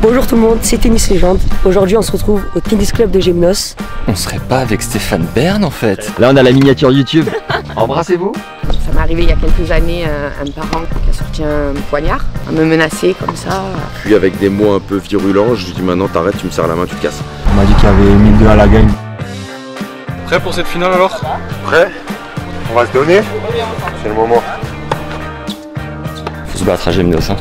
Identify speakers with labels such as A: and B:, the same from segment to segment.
A: Bonjour tout le monde, c'est Tennis Légende. Aujourd'hui on se retrouve au tennis club de Gémenos.
B: On serait pas avec Stéphane Bern en fait?
C: Là on a la miniature YouTube. Embrassez-vous.
D: Ça m'est arrivé il y a quelques années, un parent qui a sorti un poignard, à me menacer comme ça.
E: Puis avec des mots un peu virulents, je lui dis maintenant t'arrêtes, tu me serres la main, tu te casses.
F: On m'a dit qu'il y avait 1002 à la gagne.
G: Prêt pour cette finale alors?
E: Prêt? On va se donner? C'est le moment.
B: Faut se battre à Gémenos hein.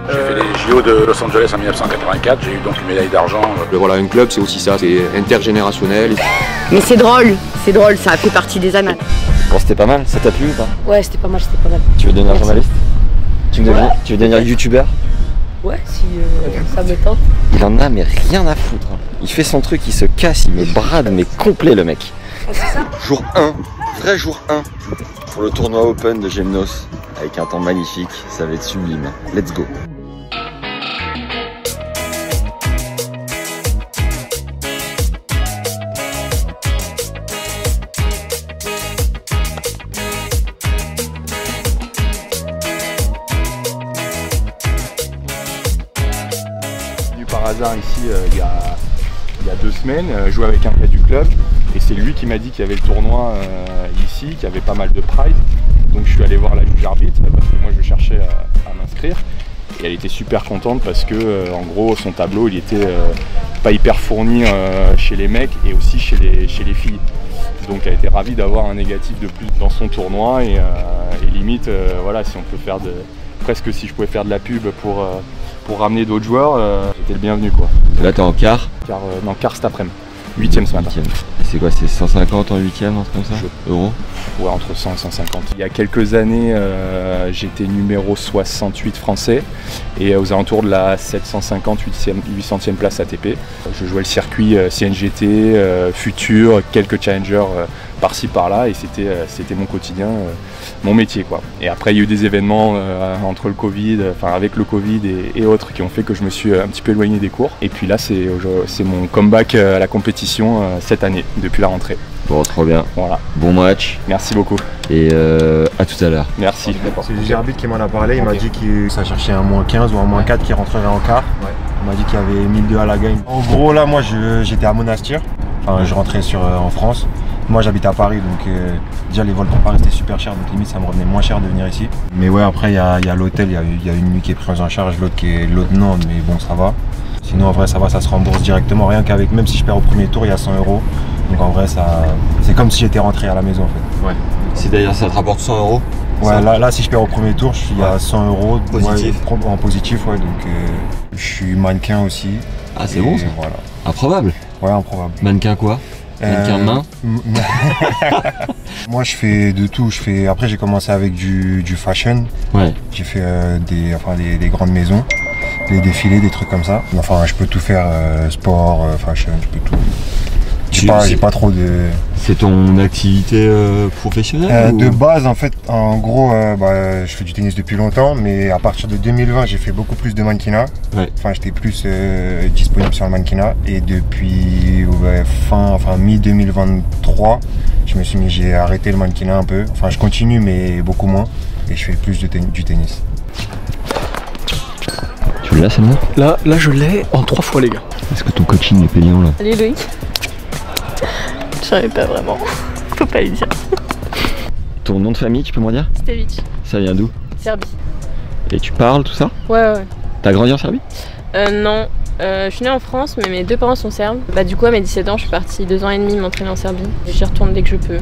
H: J'ai fait les JO de Los Angeles en 1984, j'ai eu donc une médaille d'argent.
E: Voilà, un club c'est aussi ça, c'est intergénérationnel.
D: Mais c'est drôle, ça a fait partie des annales.
B: Bon c'était pas mal, ça t'a plu ou pas?
A: Ouais, c'était pas mal, c'était pas mal.
B: Tu veux devenir
A: Merci.
B: journaliste? Tu veux devenir youtubeur?
A: Ouais, si ça me tente.
B: Il en a mais rien à foutre hein. Il fait son truc, il se casse, il me brade mais complet le mec. Jour 1, vrai jour 1 pour le tournoi Open de Gémenos avec un temps magnifique, ça va être sublime. Let's go.
G: Par hasard ici il y a 2 semaines, jouer avec un gars du club et c'est lui qui m'a dit qu'il y avait le tournoi ici, qu'il y avait pas mal de prize. Donc je suis allé voir la juge arbitre parce que moi je cherchais à m'inscrire et elle était super contente parce que en gros son tableau il était pas hyper fourni chez les mecs et aussi chez les filles. Donc elle était ravie d'avoir un négatif de plus dans son tournoi et limite voilà, si on peut faire presque si je pouvais faire de la pub pour ramener d'autres joueurs, j'étais le bienvenu quoi.
C: Là t'es en quart.
G: Non, quart cet après-midi. 8ème ce matin.
C: C'est quoi, c'est 150 en 8ème, un truc comme ça? Euros?
G: Ouais, entre 100 et 150. Il y a quelques années, j'étais numéro 68 français et aux alentours de la 750, 800e place ATP. Je jouais le circuit CNGT, Futur, quelques challengers par-ci par-là et c'était mon quotidien, mon métier quoi. Et après il y a eu des événements entre le Covid, enfin avec le Covid et autres qui ont fait que je me suis un petit peu éloigné des cours. Et puis là c'est mon comeback à la compétition cette année, depuis la rentrée.
C: Bon, trop bien.
G: Voilà.
C: Bon match.
G: Merci beaucoup.
C: Et à tout à l'heure.
G: Merci.
F: C'est le juge arbitre qui m'en a parlé, il m'a dit que ça cherchait un -15 ou un -4 qui rentrerait en quart. Il m'a dit qu'il y avait 1002 à la gagne. En gros là moi j'étais à Monastir, enfin je rentrais en France. Moi j'habite à Paris donc déjà les vols pour Paris c'était super cher donc limite ça me revenait moins cher de venir ici. Mais ouais après il y a l'hôtel, il y a une nuit qui est prise en charge, l'autre non mais bon ça va. Sinon en vrai ça va, ça se rembourse directement, rien qu'avec, même si je perds au premier tour il y a 100 €. Donc en vrai c'est comme si j'étais rentré à la maison en fait.
C: Ouais. Si d'ailleurs ça te rapporte 100 €.
F: Ouais là si je perds au premier tour je suis à 100 €
C: positif.
F: Ouais, en positif ouais donc je suis mannequin aussi.
C: Ah c'est bon ça.
F: Voilà.
C: Improbable.
F: Ouais improbable.
C: Mannequin quoi? Mannequin main?
F: Moi je fais de tout, après j'ai commencé avec du fashion. Ouais. J'ai fait des grandes maisons, des défilés, des trucs comme ça. Enfin je peux tout faire, sport, fashion, je peux tout. J'ai pas trop de...
C: C'est ton activité professionnelle
F: De base en fait, en gros je fais du tennis depuis longtemps, mais à partir de 2020 j'ai fait beaucoup plus de mannequinat. Ouais. Enfin j'étais plus disponible sur le mannequinat et depuis mi-2023 j'ai arrêté le mannequinat un peu. Enfin je continue mais beaucoup moins et je fais plus du tennis.
C: Tu l'as celle-là?
I: Là je l'ai en 3 fois les gars.
C: Est-ce que ton coaching est payant là?
J: Salut Loïc. Je savais pas vraiment, faut pas lui dire.
C: Ton nom de famille, tu peux me dire?
J: Stevic.
C: Ça vient d'où?
J: Serbie.
C: Et tu parles tout ça?
J: Ouais.
C: T'as grandi en Serbie?
J: Non, je suis née en France mais mes 2 parents sont serbes. Du coup à mes 17 ans je suis partie 2 ans et demi m'entraîner en Serbie. J'y retourne dès que je peux.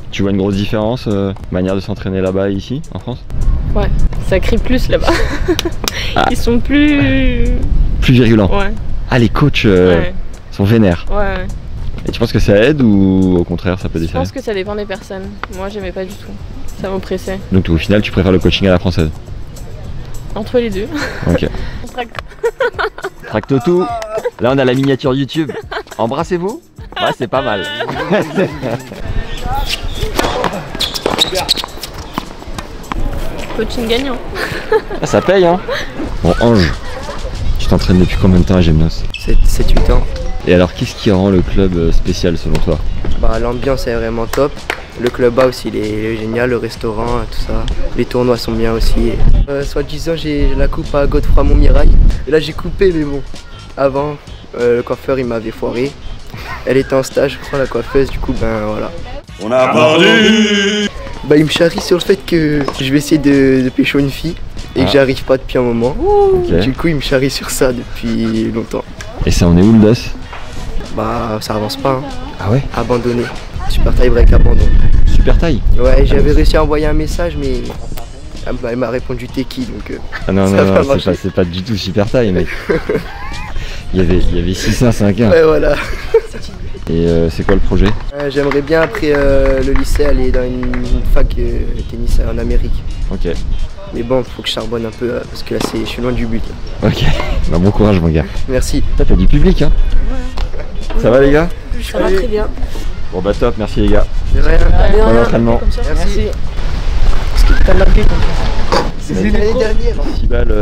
C: Tu vois une grosse différence, manière de s'entraîner là-bas et ici, en France?
J: Ouais, ça crie plus là-bas. Ils sont plus
C: virulents?
J: Ouais.
C: Ah les coachs sont vénères?
J: Ouais.
C: Et tu penses que ça aide ou au contraire ça peut desservir?
J: Je pense que ça dépend des personnes. Moi j'aimais pas du tout, ça m'oppressait.
C: Donc au final tu préfères le coaching à la française?
J: Entre les deux.
C: Ok.
J: On tracte.
C: Tracte tout. Là on a la miniature YouTube. Embrassez-vous. Ouais c'est pas mal.
J: Coaching gagnant.
C: Ça paye hein. Bon Ange, tu t'entraînes depuis combien de temps à Gémenos?
B: 7-8 ans.
C: Et alors, qu'est-ce qui rend le club spécial selon toi?
K: Bah, l'ambiance est vraiment top. Le clubhouse il est génial, le restaurant, tout ça. Les tournois sont bien aussi. Soit disant j'ai la coupe à Godefroy Montmirail. Et là j'ai coupé mais bon. Avant le coiffeur il m'avait foiré. Elle était en stage je crois la coiffeuse du coup ben voilà.
E: On a perdu.
K: Bah il me charrie sur le fait que je vais essayer de pécho une fille et que j'arrive pas depuis un moment.
C: Okay.
K: Du coup il me charrie sur ça depuis longtemps.
C: Et ça en est où le dos?
K: Bah ça avance pas hein.
C: Ah ouais?
K: Abandonné. Super tie break abandon.
C: Super taille?
K: Ouais, j'avais réussi à envoyer un message, mais elle m'a répondu t'es qui donc.
C: Ah non, non, c'est pas du tout super taille, mec. il y avait 6-1, 5-1.
K: Ouais, voilà.
C: Et c'est quoi le projet?
K: J'aimerais bien, après le lycée, aller dans une fac tennis en Amérique.
C: Ok.
K: Mais bon, faut que je charbonne un peu parce que là, je suis loin du but. Là.
C: Ok, bah, bon courage, mon gars.
K: Merci.
C: T'as du public, hein? Ouais. Ça va, les gars?
A: Ça va très bien.
C: Bon, bah, top, merci, les gars.
K: De rien.
C: Bon entraînement.
K: Merci.
A: Parce que t'as largué comme ça.
K: C'est l'année dernière.
C: 6 balles,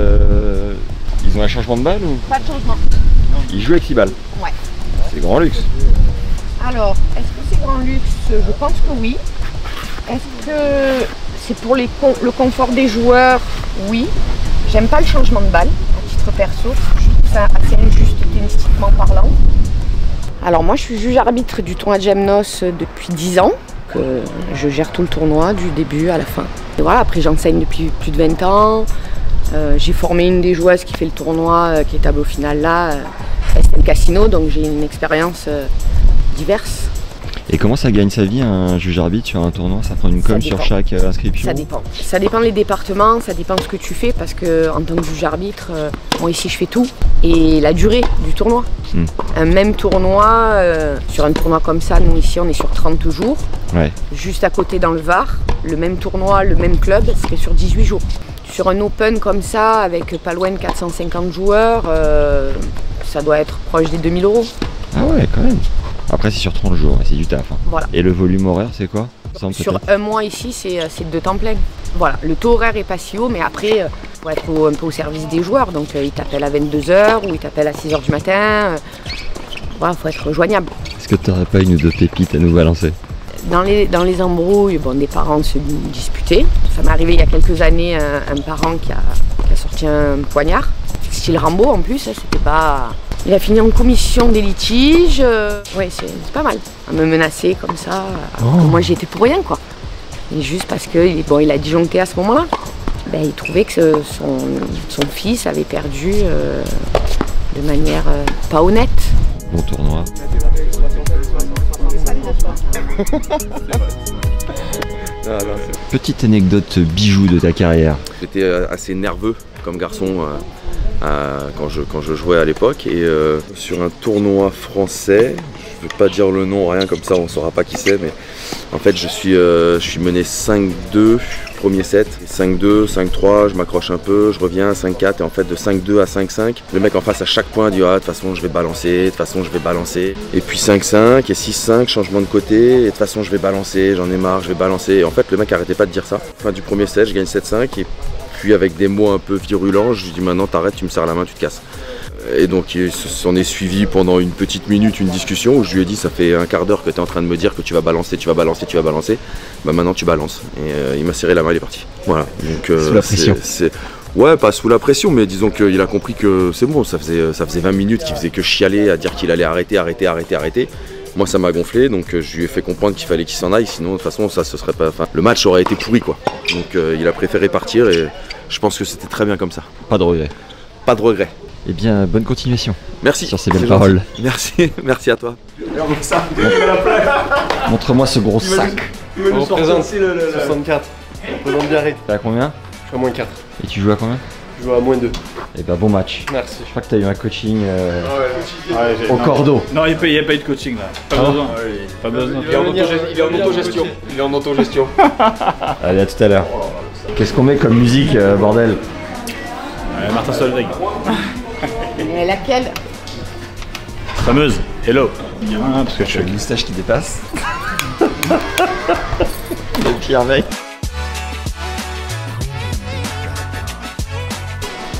C: ils ont un changement de balle ou?
D: Pas de changement.
C: Ils jouent avec 6 balles?
D: Ouais.
C: C'est grand luxe.
D: Alors, est-ce que c'est grand luxe? Je pense que oui. Est-ce que c'est pour le confort des joueurs? Oui. J'aime pas le changement de balle, à titre perso. Je trouve ça assez injuste tennistiquement parlant. Alors moi je suis juge arbitre du tournoi de Gemnos depuis 10 ans, que je gère tout le tournoi du début à la fin. Et voilà, après j'enseigne depuis plus de 20 ans, j'ai formé une des joueuses qui fait le tournoi, qui est tableau final là, Estelle Cassino, donc j'ai une expérience diverse.
C: Et comment ça gagne sa vie un juge arbitre sur un tournoi? Ça prend une com sur chaque inscription?
D: Ça dépend. Ça dépend des départements, ça dépend de ce que tu fais parce que en tant que juge arbitre, moi ici je fais tout. Et la durée du tournoi. Un même tournoi, sur un tournoi comme ça, nous ici on est sur 30 jours.
C: Ouais.
D: Juste à côté dans le Var, le même tournoi, le même club, c'est sur 18 jours. Sur un open comme ça, avec pas loin de 450 joueurs, ça doit être proche des 2000 €.
C: Ah ouais, quand même. Après c'est sur 30 jours, c'est du taf. Hein.
D: Voilà.
C: Et le volume horaire c'est quoi?
D: Sur un mois ici c'est 2 temps plein. Voilà, le taux horaire est pas si haut, mais après il faut être un peu au service des joueurs. Donc ils t'appellent à 22 h ou ils t'appellent à 6 h du matin. Voilà, faut être joignable.
C: Est-ce que tu n'aurais pas une ou deux pépites à nous balancer?
D: Dans les embrouilles, bon, des parents se disputaient. Ça m'est arrivé il y a quelques années, un parent qui a sorti un poignard, style Rambo en plus, c'était pas... Il a fini en commission des litiges, oui c'est pas mal, à me menacer comme ça, moi j'y étais pour rien quoi. Et juste parce que bon, il a disjoncté à ce moment-là, ben, il trouvait que son fils avait perdu de manière pas honnête.
C: Bon tournoi. Petite anecdote bijou de ta carrière.
E: J'étais assez nerveux comme garçon quand je jouais à l'époque et sur un tournoi français, je ne vais pas dire le nom, rien comme ça on ne saura pas qui c'est, mais en fait je suis mené 5-2 premier set, 5-2, 5-3, je m'accroche un peu, je reviens 5-4 et en fait de 5-2 à 5-5, le mec en face à chaque point dit ah de toute façon je vais balancer, et puis 5-5 et 6-5, changement de côté, et de toute façon je vais balancer, j'en ai marre, je vais balancer, et en fait le mec arrêtait pas de dire ça. Fin du premier set, je gagne 7-5 et puis avec des mots un peu virulents, je lui dis maintenant t'arrêtes, tu me serres la main, tu te casses. Et donc il s'en est suivi pendant une petite minute une discussion où je lui ai dit ça fait un quart d'heure que tu es en train de me dire que tu vas balancer, bah maintenant tu balances. Et il m'a serré la main, il est parti. Voilà. Donc,
C: sous la pression.
E: Ouais, pas sous la pression, mais disons qu'il a compris que c'est bon, ça faisait 20 minutes qu'il faisait que chialer à dire qu'il allait arrêter. Moi ça m'a gonflé, donc je lui ai fait comprendre qu'il fallait qu'il s'en aille, sinon de toute façon ça se serait pas. Enfin, le match aurait été pourri quoi. Donc il a préféré partir et je pense que c'était très bien comme ça.
C: Pas de regret.
E: Pas de regret.
C: Eh bien, bonne continuation.
E: Merci.
C: Sur ces belles paroles.
E: Merci à toi.
C: Montre-moi ce gros sac.
F: On représente 64. On représente Biarritz.
C: T'es à combien?
F: Je suis à moins 4.
C: Et tu joues à combien?
F: Je joue à moins 2.
C: Eh ben bon match.
F: Merci.
C: Je crois que t'as eu un coaching au cordeau.
L: Non, il n'y a pas eu de coaching là. Pas besoin. Pas besoin.
G: Il est en autogestion.
C: Allez, à tout à l'heure. Qu'est-ce qu'on met comme musique, bordel?
L: Martin Solveig.
D: Laquelle?
L: Fameuse. Hello. Parce que je suis
C: avec le moustache qui dépasse. Le pire mec.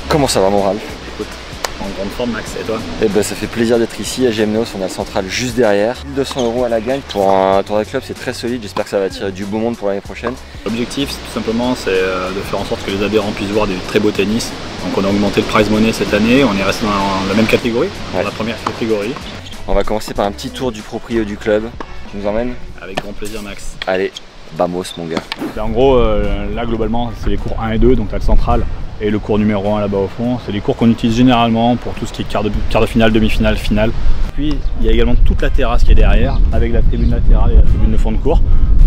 B: Comment ça va mon Ralph?
G: Écoute,
L: grande forme, Max. Et toi?
B: Eh ben, ça fait plaisir d'être ici à Gymnos, on a le central juste derrière. 1200 € à la gagne pour un tournoi de club, c'est très solide, j'espère que ça va attirer du beau monde pour l'année prochaine.
L: L'objectif, tout simplement, c'est de faire en sorte que les adhérents puissent voir des très beaux tennis. Donc on a augmenté le prize money cette année, on est resté dans la même catégorie, dans la première catégorie.
B: On va commencer par un petit tour du proprio du club. Tu nous emmènes?
L: Avec grand plaisir, Max.
B: Allez, vamos mon gars.
L: En gros, là globalement, c'est les cours 1 et 2, donc tu as le central et le cours numéro 1 là-bas au fond. C'est les cours qu'on utilise généralement pour tout ce qui est quart de finale, demi-finale, finale. Puis il y a également toute la terrasse qui est derrière, avec la tribune latérale et la tribune de fond de cours,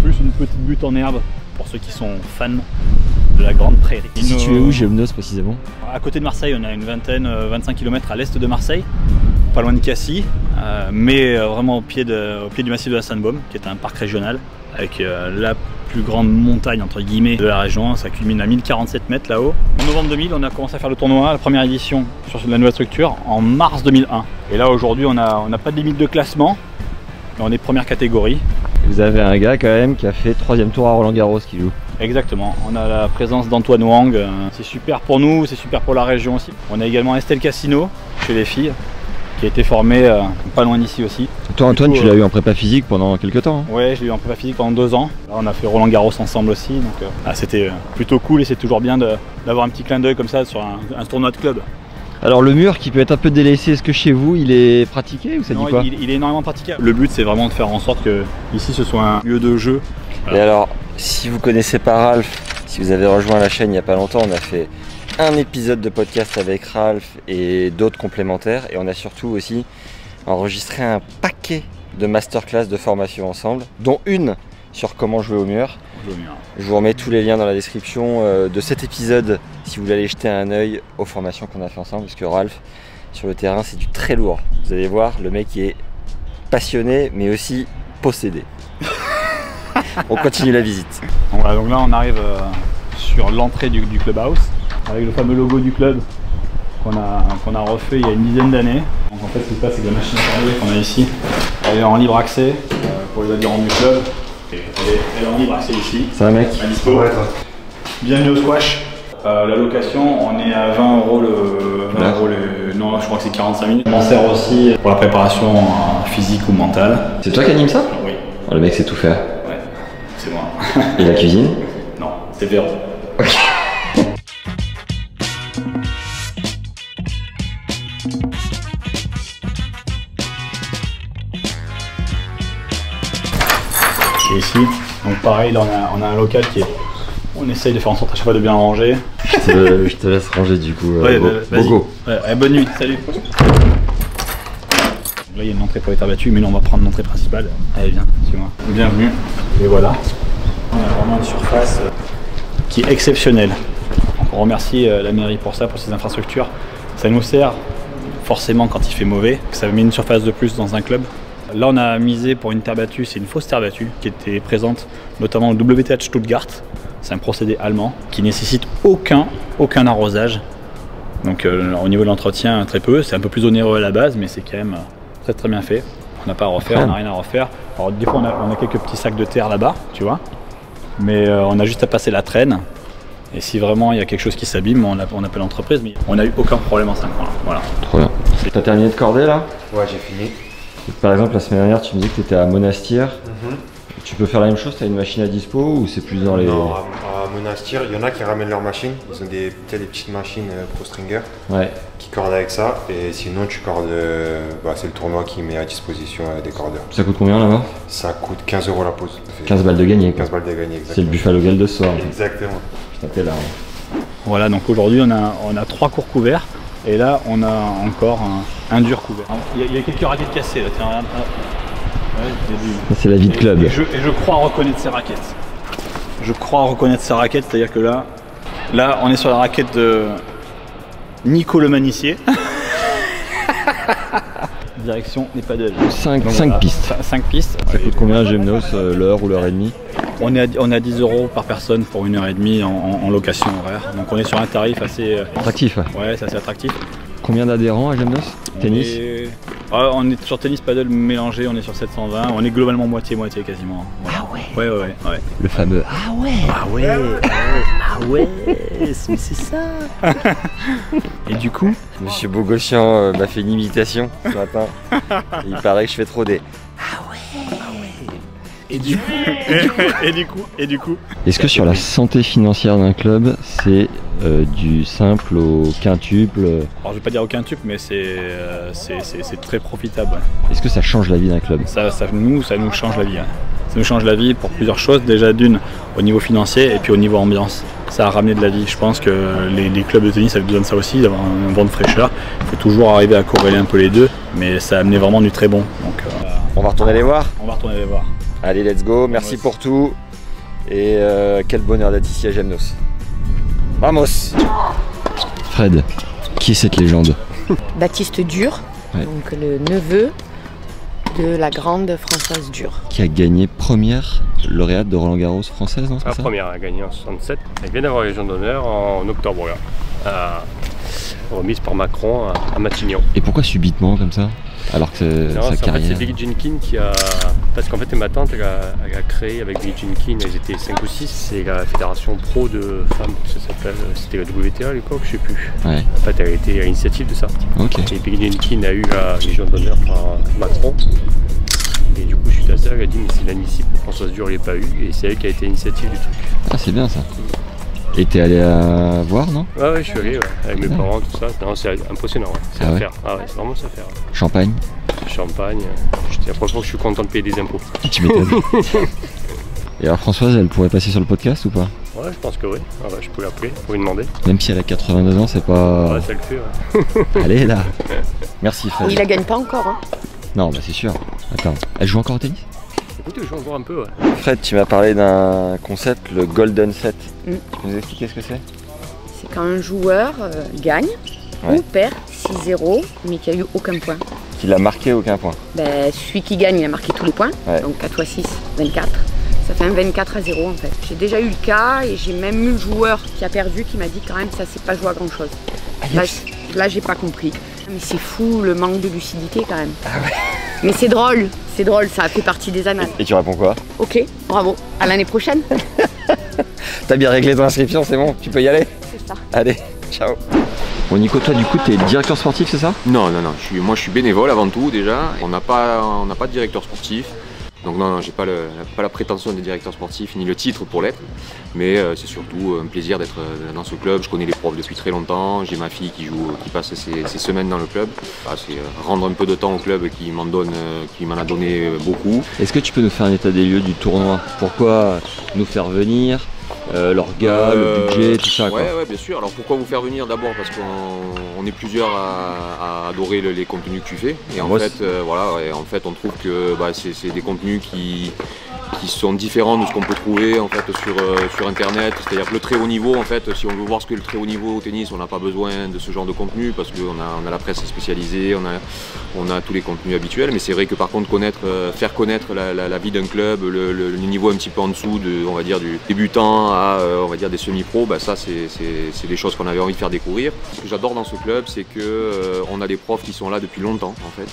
L: plus une petite butte en herbe pour ceux qui sont fans de la grande prairie.
C: Situé où Gymnos précisément?
L: À côté de Marseille, on a une vingtaine, 25 km à l'est de Marseille, pas loin de Cassis, mais vraiment au pied du massif de la Sainte-Baume, qui est un parc régional, avec la plus grande montagne entre guillemets de la région. Ça culmine à 1047 mètres là-haut. En novembre 2000, on a commencé à faire le tournoi, la première édition sur la nouvelle structure, en mars 2001. Et là aujourd'hui, on n'a pas de limite de classement, mais on est première catégorie.
C: Vous avez un gars quand même qui a fait 3e tour à Roland Garros qui joue.
L: Exactement, on a la présence d'Antoine Wang, c'est super pour nous, c'est super pour la région aussi. On a également Estelle Cassino chez les filles, qui a été formée pas loin d'ici aussi.
C: Toi Antoine, tu l'as eu en prépa physique pendant quelques temps?
L: Ouais, je l'ai eu en prépa physique pendant 2 ans. Là, on a fait Roland Garros ensemble aussi, donc c'était plutôt cool et c'est toujours bien d'avoir un petit clin d'œil comme ça sur un tournoi de club.
C: Alors le mur qui peut être un peu délaissé, est-ce que chez vous il est pratiqué ou ça dit quoi?
L: Il est énormément pratiqué. Le but c'est vraiment de faire en sorte que ici ce soit un lieu de jeu.
B: Et alors, si vous connaissez pas Ralph, si vous avez rejoint la chaîne il n'y a pas longtemps, on a fait un épisode de podcast avec Ralph et d'autres complémentaires. Et on a surtout aussi enregistré un paquet de masterclass de formation ensemble, dont une sur comment jouer au mur. Je vous remets tous les liens dans la description de cet épisode si vous voulez aller jeter un œil aux formations qu'on a fait ensemble, parce que Ralph, sur le terrain, c'est du très lourd. Vous allez voir, le mec est passionné, mais aussi possédé. On continue la visite.
L: Voilà, donc là on arrive sur l'entrée du clubhouse, avec le fameux logo du club qu'on a refait il y a une dizaine d'années. Donc en fait ce qui se passe, c'est que la machine à laver qu'on a ici, elle est en libre accès pour les adhérents du club. Elle est en libre accès ici.
C: C'est un mec
L: à dispo. Bienvenue au squash. La location, on est à 20 € non, je crois que c'est 45 minutes. On sert aussi pour la préparation physique ou mentale.
C: C'est toi qui anime ça?
L: Oui.
C: Oh, le mec sait tout faire.
L: Ouais, c'est moi.
C: Et la cuisine?
L: Non, c'est Véro.
C: Ok.
L: Et ici, donc pareil, là on a un local qui est... On essaye de faire en sorte à chaque fois de bien ranger.
C: Je te laisse ranger du coup.
L: Ouais,
C: Bogo.
L: Ouais, bonne nuit, salut. Donc là il y a une entrée pour les terres battues, mais là on va prendre l'entrée principale. Allez viens, suis-moi. Bienvenue. Et voilà. On a vraiment une surface qui est exceptionnelle. Donc on remercie la mairie pour ça, pour ces infrastructures. Ça nous sert forcément quand il fait mauvais, que ça met une surface de plus dans un club. Là on a misé pour une terre battue, c'est une fausse terre battue qui était présente notamment au WTH Stuttgart. C'est un procédé allemand qui nécessite aucun arrosage. Donc au niveau de l'entretien, très peu. C'est un peu plus onéreux à la base, mais c'est quand même très bien fait. On n'a pas à refaire, on n'a rien à refaire. Alors des fois on a quelques petits sacs de terre là-bas, tu vois. Mais on a juste à passer la traîne. Et si vraiment il y a quelque chose qui s'abîme, on appelle l'entreprise. Mais on n'a eu aucun problème en 5 ans là. Voilà.
C: Trop bien. T'as terminé de corder là?
F: Ouais, j'ai fini.
C: Par exemple, la semaine dernière, tu me disais que tu étais à Monastir. Tu peux faire la même chose? Tu as une machine à dispo ou c'est plus dans les...
F: Non, à Monastir, il y en a qui ramènent leur machine. Ils ont des petites machines Pro Stringer qui cordent avec ça. Et sinon, tu cordes. C'est le tournoi qui met à disposition des cordeurs.
C: Ça coûte combien là-bas?
F: Ça coûte 15 € la pause.
C: 15 balles de gagné.
F: 15 balles de gagné, exactement.
C: C'est le Buffalo Gale de ce soir.
F: Exactement.
C: Je tapais là.
L: Voilà, donc aujourd'hui on a 3 cours couverts. Et là on a encore un dur couvert. Il y a quelques raquettes cassées là, tiens, regarde. Ouais,
C: c'est la vie de club.
L: Et je crois reconnaître ces raquettes. Je crois reconnaître ces raquettes, c'est-à-dire que là on est sur la raquette de Nico le Manissier. Direction les paddles.
C: 5 pistes.
L: 5 pistes.
C: Ça coûte combien à Gymnos, l'heure ou l'heure et demie?
L: On est à 10 € par personne pour 1h30 en location horaire. Donc on est sur un tarif assez
C: attractif.
L: Ouais, c'est assez attractif.
C: Combien d'adhérents à Gymnos? Tennis?
L: On est sur tennis paddle mélangé, on est sur 720. On est globalement moitié-moitié quasiment. Voilà.
C: Ah ouais.
L: Ouais.
C: Le fameux ah ouais.
L: Ah ouais.
K: Ah ouais, c'est ça.
L: Et du coup,
B: Monsieur Bogossian m'a fait une imitation ce matin. Il paraît que je fais trop des...
L: et du coup.
C: Est-ce que sur la santé financière d'un club, c'est du simple au quintuple?
L: Alors je vais pas dire au quintuple, mais c'est très profitable.
C: Est-ce que ça change la vie d'un club?
L: Ça nous change la vie. Hein. Ça nous change la vie pour plusieurs choses. Déjà d'une, au niveau financier et puis au niveau ambiance. Ça a ramené de la vie. Je pense que les clubs de tennis avaient besoin de ça aussi, d'avoir un vent de fraîcheur. Il faut toujours arriver à corréler un peu les deux, mais ça a amené vraiment du très bon. Donc,
B: on va retourner les voir?
L: On va retourner les voir.
B: Allez, let's go. Merci pour tout. Et quel bonheur d'être ici à Gemnos. Vamos!
C: Fred, qui est cette légende?
D: Baptiste Dur, donc le neveu de la grande Françoise Dur.
C: Qui a gagné première lauréate de Roland Garros française, non?
M: La première, elle a gagné en 67. Elle vient d'avoir la Légion d'honneur en octobre, là. Remise par Macron à Matignon.
C: Et pourquoi subitement comme ça? Alors que sa carrière...
M: c'est Billie Jean King qui a... Parce qu'en fait ma tante elle a créé avec Billie Jean King, elles étaient 5 ou 6, c'est la fédération pro de femmes, ça s'appelle, c'était la WTA à l'époque, je sais plus.
C: Ouais.
M: En fait elle a été à l'initiative de ça.
C: Okay.
M: Et Billie Jean King a eu la Légion d'honneur par Macron. Et du coup suite à ça elle a dit mais c'est inadmissible, Françoise Dur ne l'a pas eu et c'est elle qui a été à l'initiative du truc.
C: Ah c'est bien ça. Et t'es allé à voir, non?
M: Ouais, je suis allé avec mes parents, tout ça. Non, c'est impressionnant, c'est à faire. Ah ouais, c'est vraiment ça à faire.
C: Champagne?
M: Champagne. La première fois que je suis content de payer des impôts.
C: Tu m'étonnes. Et alors Françoise, elle pourrait passer sur le podcast ou pas?
M: Ouais, je pense que oui. Ah ouais, je peux l'appeler pour lui demander.
C: Même si elle a 82 ans, c'est pas...
M: Ouais, ça le fait, ouais.
C: Allez là. Merci Fred.
D: Il la gagne pas encore, hein?
C: Non, bah c'est sûr. Attends, elle joue encore au tennis?
M: Écoutez, je joue encore un peu, ouais.
B: Fred, tu m'as parlé d'un concept, le Golden Set. Tu peux nous expliquer ce que c'est?
D: C'est quand un joueur gagne ou perd 6-0, mais qui a eu aucun point.
B: Qu'il a marqué aucun point.
D: Ben, celui qui gagne, il a marqué tous les points. Donc 4 x 6, 24. Ça fait un 24-0 en fait. J'ai déjà eu le cas et j'ai même eu le joueur qui a perdu qui m'a dit quand même ça s'est pas joué à grand chose. Là j'ai pas compris. Mais c'est fou le manque de lucidité quand même.
B: Ah ouais.
D: Mais c'est drôle, ça a fait partie des annales.
B: Et tu réponds quoi?
D: Ok, bravo, à l'année prochaine.
B: T'as bien réglé ton inscription, c'est bon, tu peux y aller?
D: C'est ça.
B: Allez, ciao.
C: Bon Nico, toi du coup t'es directeur sportif, c'est ça?
E: Non, moi je suis bénévole avant tout déjà. On n'a pas de directeur sportif. Donc non, j'ai pas la prétention d'être directeur sportif ni le titre pour l'être, mais c'est surtout un plaisir d'être dans ce club. Je connais les profs depuis très longtemps, j'ai ma fille qui passe ses semaines dans le club. C'est rendre un peu de temps au club qui m'en a donné beaucoup.
C: Est-ce que tu peux nous faire un état des lieux du tournoi? Pourquoi nous faire venir? L'orga, le budget, tout ça quoi.
E: Ouais, bien sûr. Alors pourquoi vous faire venir? D'abord parce qu'on est plusieurs à adorer les contenus que tu fais. Et en fait, on trouve que c'est des contenus qui sont différents de ce qu'on peut trouver en fait sur internet. C'est-à-dire que le très haut niveau, en fait, si on veut voir ce que est le très haut niveau au tennis, on n'a pas besoin de ce genre de contenu parce qu'on a la presse spécialisée, on a tous les contenus habituels. Mais c'est vrai que par contre faire connaître la vie d'un club, le niveau un petit peu en dessous on va dire du débutant à on va dire des semi-pros, ça c'est des choses qu'on avait envie de faire découvrir. Ce que j'adore dans ce club, c'est que on a des profs qui sont là depuis longtemps en fait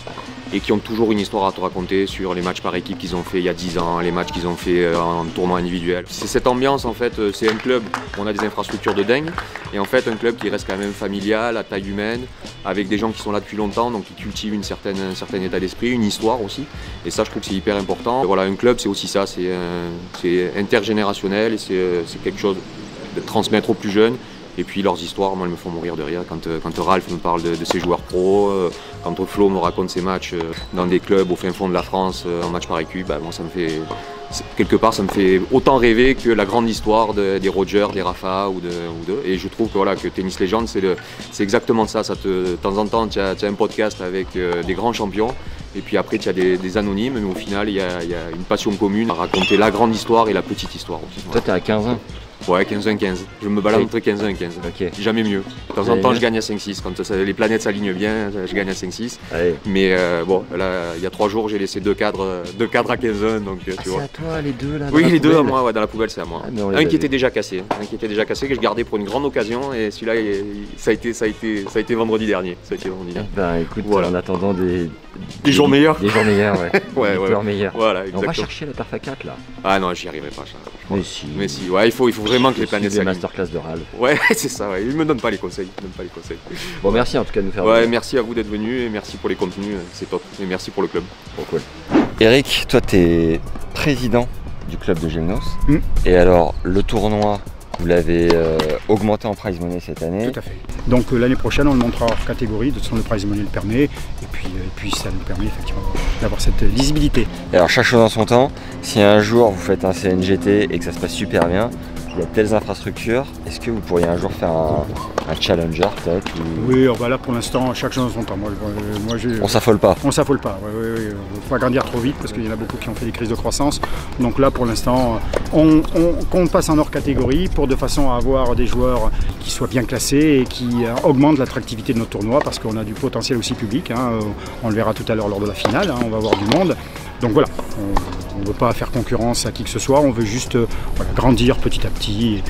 E: et qui ont toujours une histoire à te raconter sur les matchs par équipe qu'ils ont fait il y a 10 ans, les matchs qu'ils ont fait en tournoi individuel. C'est cette ambiance en fait, c'est un club où on a des infrastructures de dingue et en fait un club qui reste quand même familial, à taille humaine, avec des gens qui sont là depuis longtemps, donc qui cultivent un certain état d'esprit, une histoire aussi. Et ça je trouve que c'est hyper important. Voilà, un club c'est aussi ça, c'est intergénérationnel et c'est quelque chose de transmettre aux plus jeunes. Et puis leurs histoires, moi, elles me font mourir de rire. Quand Ralph me parle de ses joueurs pros, quand Flo me raconte ses matchs dans des clubs au fin fond de la France, en match par équipe, moi, ça me fait... Quelque part, ça me fait autant rêver que la grande histoire des Roger, des Rafa ou d'eux. Et je trouve que, voilà, que Tennis Legend, c'est exactement ça. De temps en temps, tu as un podcast avec des grands champions. Et puis après, tu as des anonymes. Mais au final, il y a une passion commune à raconter la grande histoire et la petite histoire aussi.
C: Toi, t'es à 15 ans.
E: Ouais, 15-1-15. Je me balade entre 15 et 15.
C: Okay.
E: Jamais mieux. De temps en temps, je gagne à 5-6. Quand les planètes s'alignent bien, je gagne à 5-6. Mais bon, là, il y a 3 jours, j'ai laissé 2 cadres à 15-1. Donc, tu vois.
K: C'est à toi, les deux là?
E: Oui, les deux à moi, ouais, dans la poubelle, c'est à moi. Un qui était déjà cassé. Que je gardais pour une grande occasion. Et celui-là, ça a été vendredi dernier.
C: Écoute, voilà. En attendant
E: des jours meilleurs.
C: Des jours meilleurs, ouais.
E: Des jours meilleurs.
C: Voilà,
E: exactement.
C: On va chercher la perf à 4 là.
E: Ah non, j'y arriverai pas, ça. Mais si, ouais, il faut vraiment que les planètes
C: s'alignent. Des masterclass de Ralph.
E: Ouais, c'est ça, ouais. Il me donne pas les conseils.
C: Bon, merci en tout cas de nous faire.
E: Ouais, merci à vous d'être venus et merci pour les contenus, c'est top. Et merci pour le club.
C: Bon, cool.
B: Eric, toi, t'es président du club de Gemnos. Et alors, le tournoi, vous l'avez augmenté en prize money cette année.
N: Tout à fait. Donc l'année prochaine, on le montera hors catégorie, de toute façon le prize money le permet, et puis ça nous permet effectivement d'avoir cette lisibilité.
B: Et alors chaque chose en son temps, si un jour vous faites un CNGT et que ça se passe super bien, il y a de telles infrastructures, est-ce que vous pourriez un jour faire un challenger peut-être
N: Oui, là pour l'instant, chaque chose en son temps.
B: On s'affole pas.
N: On s'affole pas, il ne faut pas grandir trop vite parce qu'il y en a beaucoup qui ont fait des crises de croissance. Donc là pour l'instant, on passe en hors catégorie pour de façon à avoir des joueurs qui soient bien classés et qui augmentent l'attractivité de notre tournoi parce qu'on a du potentiel aussi public. On le verra tout à l'heure lors de la finale, on va avoir du monde. Donc voilà, on ne veut pas faire concurrence à qui que ce soit, on veut juste grandir petit à petit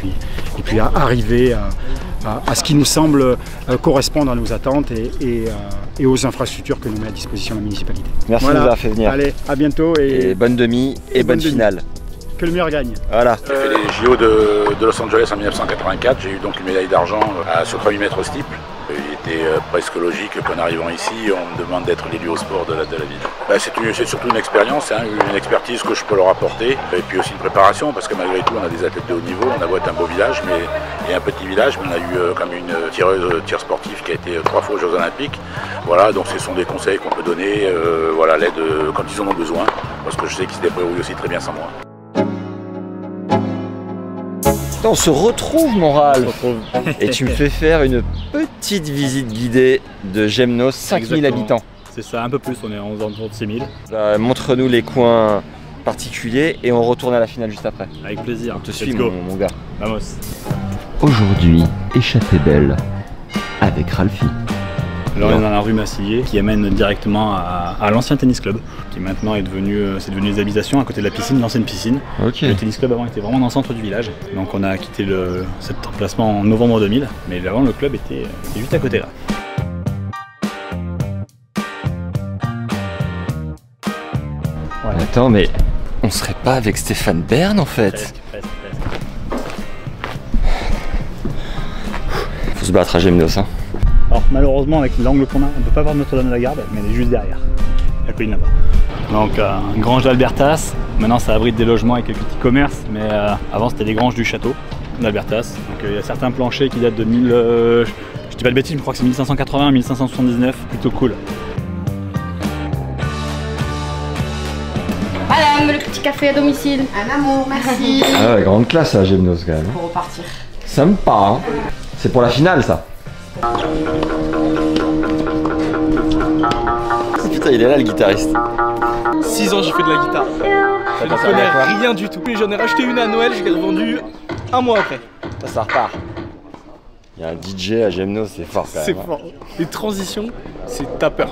N: et puis arriver à ce qui nous semble correspondre à nos attentes et aux infrastructures que nous met à disposition la municipalité.
B: Merci de nous avoir fait venir.
N: Allez, à bientôt.
B: Et bonne demi et bonne finale.
N: Que le meilleur gagne.
B: Voilà.
H: J'ai fait les JO de Los Angeles en 1984, j'ai eu donc une médaille d'argent sur 3000 mètres steeple. Il était presque logique qu'en arrivant ici, on me demande d'être l'élu au sport de la ville. C'est surtout une expérience, une expertise que je peux leur apporter, et puis aussi une préparation, parce que malgré tout, on a des athlètes de haut niveau, on a beau être un beau village, et un petit village, mais on a eu comme une tir sportif qui a été 3 fois aux Jeux Olympiques. Voilà, donc ce sont des conseils qu'on peut donner, l'aide quand ils en ont besoin, parce que je sais qu'ils se débrouillent aussi très bien sans moi.
B: On se retrouve, mon Ralph. Et tu me fais faire une petite visite guidée de Gemnos, 5000 habitants.
L: C'est ça, un peu plus, on est aux alentours de 6000.
B: Montre-nous les coins particuliers et on retourne à la finale juste après.
L: Avec plaisir.
B: On te suit, mon gars.
L: Vamos.
C: Aujourd'hui, échappée belle avec Ralphie.
L: Alors on est dans la rue Massillé qui amène directement à l'ancien tennis club qui maintenant est devenu des habitations à côté de la piscine, l'ancienne piscine.
C: Okay.
L: Le tennis club avant était vraiment dans le centre du village, donc on a quitté cet emplacement en novembre 2000, mais avant le club était juste à côté là.
B: Voilà. Attends, mais on serait pas avec Stéphane Bern en fait?
L: Presque.
B: Faut se battre à Gemnos, hein.
L: Alors malheureusement avec l'angle qu'on a, on ne peut pas voir Notre-Dame de la Garde, mais elle est juste derrière, la colline là-bas. Donc grange d'Albertas, maintenant ça abrite des logements et quelques petits commerces, mais avant c'était les granges du château d'Albertas. Donc il y a certains planchers qui datent de je dis pas de bêtises, je crois que c'est 1580, 1579, plutôt cool.
O: Madame, le petit café à domicile. Un amour, merci.
C: Ah ouais, grande classe à Gemnos quand même.
O: Pour repartir.
C: Sympa, hein. C'est pour la finale ça.
B: Putain, il est là le guitariste.
I: 6 ans j'ai fait de la guitare. Je ne connais rien du tout. J'en ai racheté une à Noël, je l'ai revendue un mois après.
B: Ça repart. Il y a un DJ à Gemnos, c'est fort quand même.
I: C'est fort. Les transitions, c'est tapeur.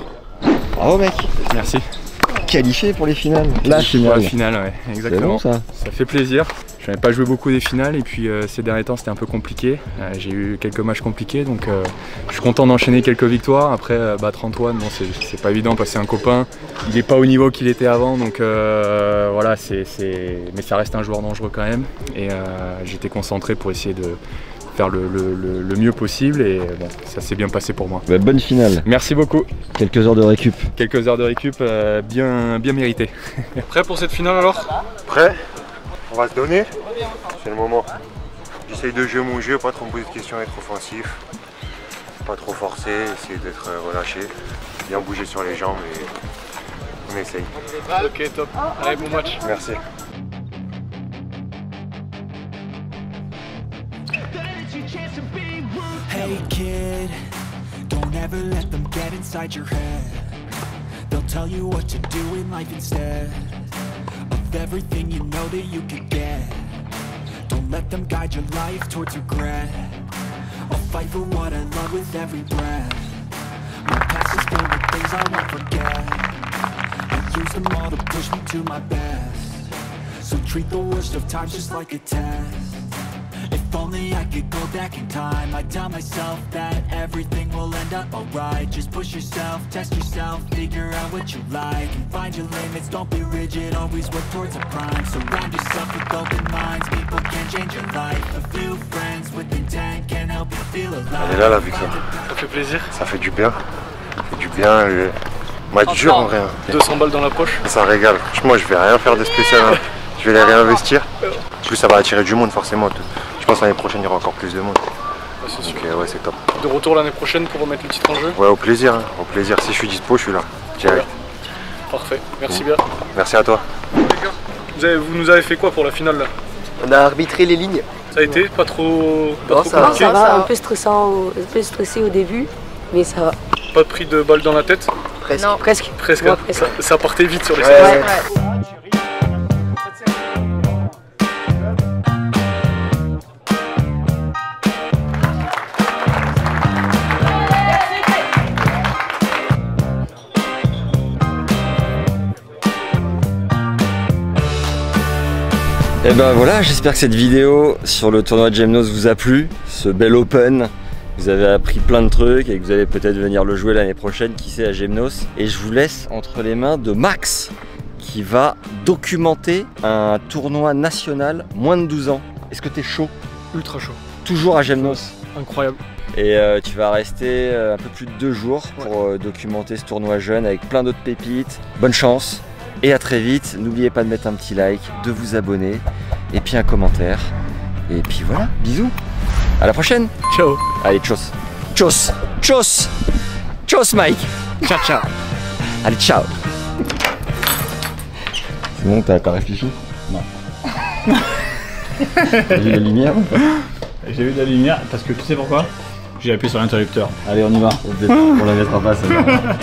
B: Bravo mec.
G: Merci.
B: Qualifié pour les finales.
G: La finale, ouais, exactement.
B: Bon, ça
G: fait plaisir. Je n'avais pas joué beaucoup des finales et puis ces derniers temps c'était un peu compliqué. J'ai eu quelques matchs compliqués donc je suis content d'enchaîner quelques victoires. Après battre Antoine, bon, c'est pas évident parce que c'est un copain. Il n'est pas au niveau qu'il était avant donc voilà, mais ça reste un joueur dangereux quand même. Et j'étais concentré pour essayer de faire le mieux possible et bon, ça s'est bien passé pour moi.
C: Bah, bonne finale.
G: Merci beaucoup.
C: Quelques heures de récup.
G: Quelques heures de récup bien méritées.
I: Prêt pour cette finale alors?
F: Prêt? On va se donner? C'est le moment. J'essaye de jouer mon jeu, pas trop me poser de questions, être offensif. Pas trop forcer, essayer d'être relâché. Bien bouger sur les jambes et on essaye.
I: Ok, top. Allez, bon match.
F: Merci.
P: Hey kid, don't ever let them get inside your head. They'll tell you what to do in life instead of everything you know that you could get. Don't let them guide your life towards regret. I'll fight for what I love with every breath. My past is filled with things I won't forget. I use them all to push me to my best. So treat the worst of times just like a test. If only only I could go back in time, I tell myself that everything will end up alright. Just push yourself, test yourself, figure out what you like, and find your limits, don't be rigid, always work towards a climb. Surround yourself with open minds, people can change your life. A few friends with intent can help you feel alive.
F: Elle est là la victoire.
I: Ça fait plaisir.
F: Ça fait du bien. Ça fait du bien. Match dur en vrai.
I: 200 balles dans la poche.
F: Ça régale. Franchement, je vais rien faire de spécial. Hein. Je vais les réinvestir. En plus, ça va attirer du monde forcément. Je pense l'année prochaine, il y aura encore plus de monde.
I: C'est sûr.
F: Donc, ouais, c'est top.
I: De retour l'année prochaine pour remettre le titre en jeu.
F: Ouais, au plaisir. Hein. Au plaisir. Si je suis dispo, je suis là. Direct.
I: Parfait. Merci bien.
F: Merci à toi.
I: Vous nous avez fait quoi pour la finale là?
K: On a arbitré les lignes.
I: Ça a été pas trop,
A: Ça va, un peu stressé au début, mais ça va.
I: Pas pris de balle dans la tête?
K: Presque.
A: Non, presque.
I: Presque.
A: Ouais, presque.
I: Ça partait vite sur les
A: ouais.
B: Et ben voilà, j'espère que cette vidéo sur le tournoi de Gemnos vous a plu, ce bel open. Vous avez appris plein de trucs et que vous allez peut-être venir le jouer l'année prochaine, qui sait, à Gemnos. Et je vous laisse entre les mains de Max, qui va documenter un tournoi national moins de 12 ans. Est-ce que t'es chaud?
I: Ultra chaud.
B: Toujours à Gemnos?
I: Incroyable.
B: Et tu vas rester un peu plus de 2 jours pour documenter ce tournoi jeune avec plein d'autres pépites. Bonne chance et à très vite. N'oubliez pas de mettre un petit like, de vous abonner et puis un commentaire. Et puis voilà, bisous. À la prochaine.
I: Ciao.
B: Allez, tchuss. Tchuss. Tchuss. Tchuss, Mike.
I: Ciao, ciao.
B: Allez, ciao. C'est bon, t'as réfléchi?
L: Non.
B: T'as vu la lumière ou pas?
L: J'ai vu de la lumière parce que tu sais pourquoi? J'ai appuyé sur l'interrupteur.
B: Allez, on y va. On la mettra pas, celle-là.